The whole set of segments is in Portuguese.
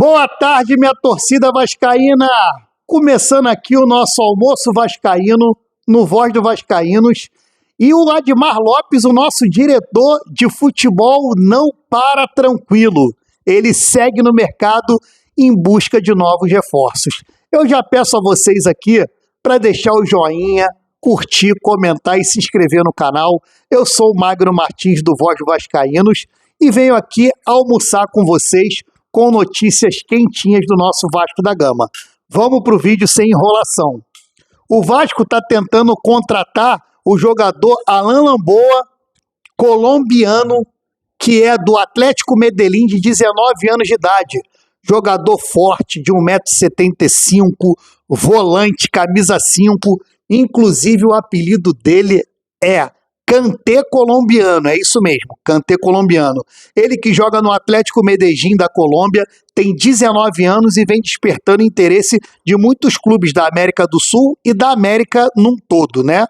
Boa tarde, minha torcida vascaína! Começando aqui o nosso almoço vascaíno, no Voz do Vascaínos. E o Admar Lopes, o nosso diretor de futebol, não para tranquilo. Ele segue no mercado em busca de novos reforços. Eu já peço a vocês aqui para deixar o joinha, curtir, comentar e se inscrever no canal. Eu sou o Magno Martins do Voz do Vascaínos e venho aqui almoçar com vocês com notícias quentinhas do nosso Vasco da Gama. Vamos para o vídeo sem enrolação. O Vasco está tentando contratar o jogador Alan Lamboa, colombiano, que é do Atlético Medellín, de 19 anos de idade. Jogador forte, de 1,75 m, volante, camisa 5. Inclusive o apelido dele é Kanté colombiano, é isso mesmo, Kanté colombiano. Ele que joga no Atlético Medellín da Colômbia, tem 19 anos e vem despertando interesse de muitos clubes da América do Sul e da América num todo, né?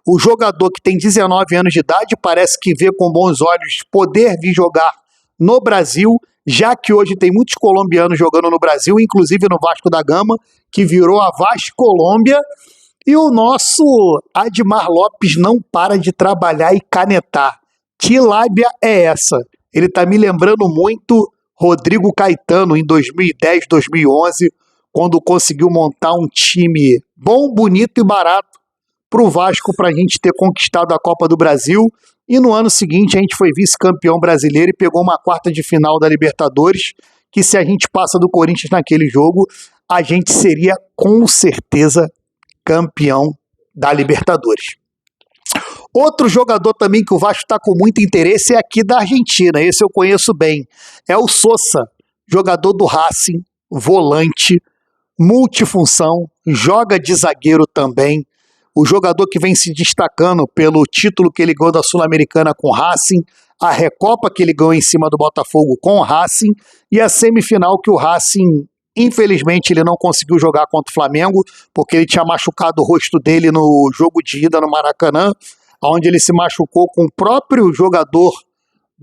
O jogador que tem 19 anos de idade parece que vê com bons olhos poder vir jogar no Brasil, já que hoje tem muitos colombianos jogando no Brasil, inclusive no Vasco da Gama, que virou a Vasco Colômbia. E o nosso Admar Lopes não para de trabalhar e canetar. Que lábia é essa? Ele está me lembrando muito Rodrigo Caetano em 2010, 2011, quando conseguiu montar um time bom, bonito e barato para o Vasco, para a gente ter conquistado a Copa do Brasil. E no ano seguinte a gente foi vice-campeão brasileiro e pegou uma quarta de final da Libertadores, que se a gente passa do Corinthians naquele jogo, a gente seria com certeza campeão da Libertadores. Outro jogador também que o Vasco está com muito interesse é aqui da Argentina, esse eu conheço bem, é o Sosa, jogador do Racing, volante, multifunção, joga de zagueiro também, o jogador que vem se destacando pelo título que ele ganhou da Sul-Americana com o Racing, a Recopa que ele ganhou em cima do Botafogo com o Racing e a semifinal que o Racing, infelizmente, ele não conseguiu jogar contra o Flamengo, porque ele tinha machucado o rosto dele no jogo de ida no Maracanã, onde ele se machucou com o próprio jogador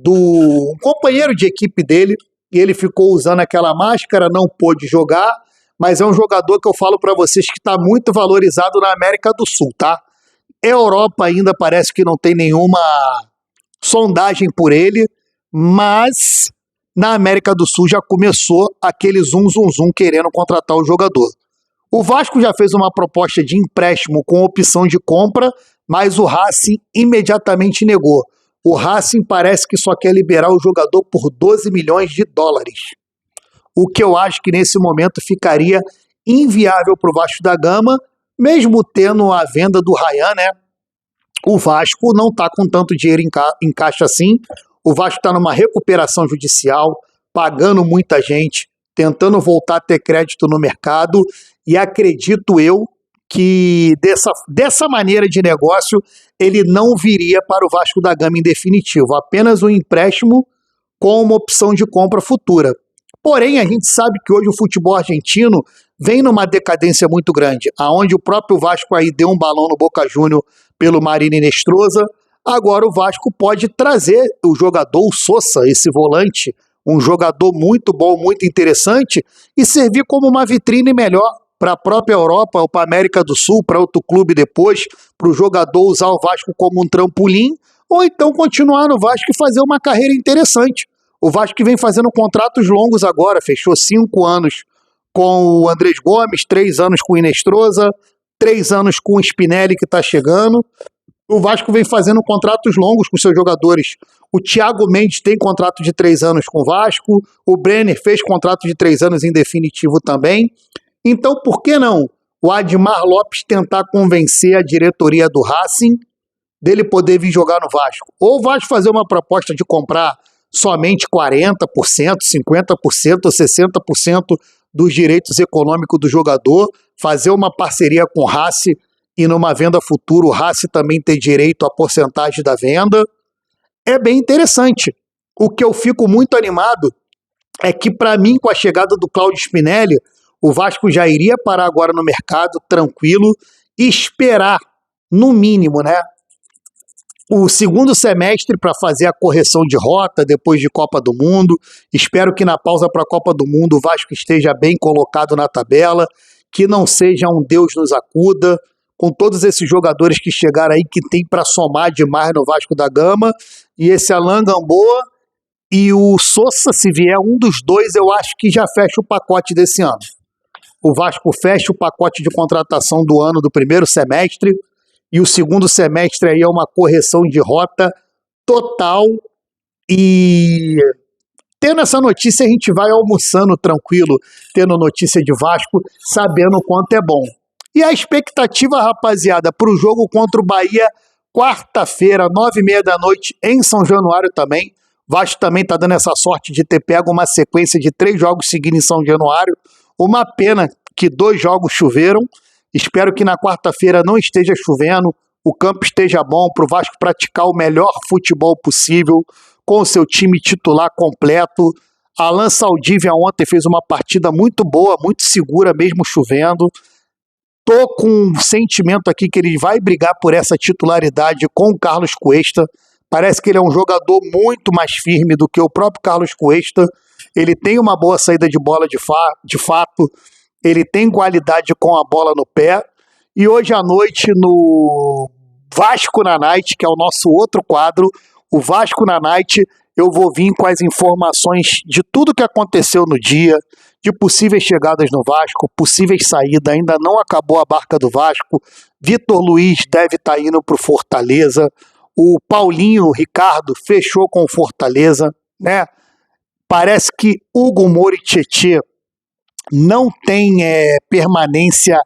um companheiro de equipe dele, e ele ficou usando aquela máscara, não pôde jogar, mas é um jogador que eu falo para vocês que está muito valorizado na América do Sul, tá? Europa ainda parece que não tem nenhuma sondagem por ele, mas na América do Sul já começou aquele zum querendo contratar o jogador. O Vasco já fez uma proposta de empréstimo com opção de compra, mas o Racing imediatamente negou. O Racing parece que só quer liberar o jogador por 12 milhões de dólares. O que eu acho que nesse momento ficaria inviável para o Vasco da Gama, mesmo tendo a venda do Ryan, né? O Vasco não está com tanto dinheiro em caixa assim. O Vasco está numa recuperação judicial, pagando muita gente, tentando voltar a ter crédito no mercado, e acredito eu que dessa maneira de negócio ele não viria para o Vasco da Gama em definitivo, apenas um empréstimo com uma opção de compra futura. Porém, a gente sabe que hoje o futebol argentino vem numa decadência muito grande, aonde o próprio Vasco aí deu um balão no Boca Juniors pelo Marino Inestrosa. Agora o Vasco pode trazer o jogador, o Sosa, esse volante, um jogador muito bom, muito interessante, e servir como uma vitrine melhor para a própria Europa, ou para a América do Sul, para outro clube depois, para o jogador usar o Vasco como um trampolim, ou então continuar no Vasco e fazer uma carreira interessante. O Vasco que vem fazendo contratos longos agora, fechou 5 anos com o Andrés Gomes, 3 anos com o Inestrosa, 3 anos com o Spinelli que está chegando. O Vasco vem fazendo contratos longos com seus jogadores. O Thiago Mendes tem contrato de 3 anos com o Vasco. O Brenner fez contrato de 3 anos em definitivo também. Então, por que não o Admar Lopes tentar convencer a diretoria do Racing dele poder vir jogar no Vasco? Ou o Vasco fazer uma proposta de comprar somente 40%, 50% ou 60% dos direitos econômicos do jogador, fazer uma parceria com o Racing, e numa venda futura o Racing também ter direito à porcentagem da venda. É bem interessante. O que eu fico muito animado é que, para mim, com a chegada do Cláudio Spinelli, o Vasco já iria parar agora no mercado, tranquilo, e esperar, no mínimo, né, o segundo semestre para fazer a correção de rota depois de Copa do Mundo. Espero que na pausa para a Copa do Mundo o Vasco esteja bem colocado na tabela, que não seja um Deus nos acuda, com todos esses jogadores que chegaram aí, que tem para somar demais no Vasco da Gama, e esse Alain Gamboa e o Sousa, se vier um dos dois, eu acho que já fecha o pacote desse ano. O Vasco fecha o pacote de contratação do ano do primeiro semestre, e o segundo semestre aí é uma correção de rota total. E tendo essa notícia, a gente vai almoçando tranquilo, tendo notícia de Vasco, sabendo o quanto é bom. E a expectativa, rapaziada, para o jogo contra o Bahia, quarta-feira, 9h30 da noite, em São Januário também. Vasco também está dando essa sorte de ter pego uma sequência de 3 jogos seguidos em São Januário. Uma pena que 2 jogos choveram. Espero que na quarta-feira não esteja chovendo, o campo esteja bom para o Vasco praticar o melhor futebol possível, com o seu time titular completo. Alan Saldívia ontem fez uma partida muito boa, muito segura, mesmo chovendo. Tô com um sentimento aqui que ele vai brigar por essa titularidade com o Carlos Cuesta. Parece que ele é um jogador muito mais firme do que o próprio Carlos Cuesta. Ele tem uma boa saída de bola de fato. Ele tem qualidade com a bola no pé. E hoje à noite no Vasco na Night, que é o nosso outro quadro, o Vasco na Night, eu vou vir com as informações de tudo que aconteceu no dia, de possíveis chegadas no Vasco, possíveis saídas, ainda não acabou a barca do Vasco. Vitor Luiz deve estar indo para o Fortaleza. O Paulinho Ricardo fechou com o Fortaleza, né? Parece que Hugo Moura e Tietê não tem permanência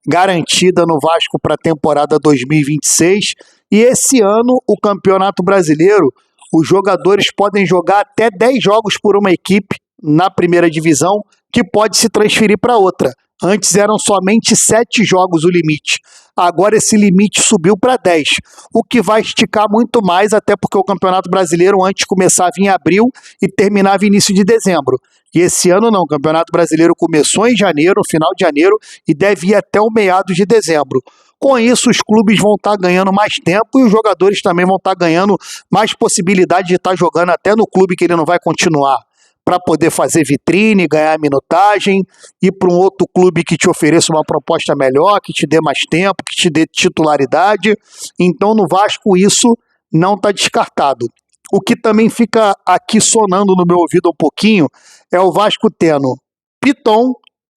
garantida no Vasco para a temporada 2026. E esse ano, o Campeonato Brasileiro, os jogadores podem jogar até 10 jogos por uma equipe na primeira divisão, que pode se transferir para outra. Antes eram somente 7 jogos o limite. Agora esse limite subiu para 10, o que vai esticar muito mais, até porque o Campeonato Brasileiro antes começava em abril e terminava em início de dezembro. E esse ano não, o Campeonato Brasileiro começou em janeiro, no final de janeiro, e deve ir até o meados de dezembro. Com isso, os clubes vão estar ganhando mais tempo e os jogadores também vão estar ganhando mais possibilidade de estar jogando até no clube que ele não vai continuar, para poder fazer vitrine, ganhar minutagem, ir para um outro clube que te ofereça uma proposta melhor, que te dê mais tempo, que te dê titularidade. Então, no Vasco, isso não está descartado. O que também fica aqui sonando no meu ouvido um pouquinho é o Vasco tendo Piton,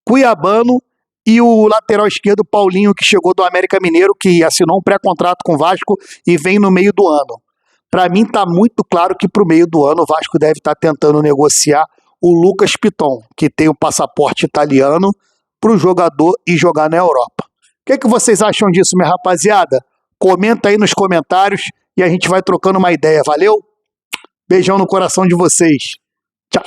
Cuiabano e o lateral esquerdo Paulinho, que chegou do América Mineiro, que assinou um pré-contrato com o Vasco e vem no meio do ano. Para mim está muito claro que para o meio do ano o Vasco deve estar tentando negociar o Lucas Piton, que tem o passaporte italiano, para o jogador ir jogar na Europa. O que vocês acham disso, minha rapaziada? Comenta aí nos comentários e a gente vai trocando uma ideia, valeu? Beijão no coração de vocês. Tchau!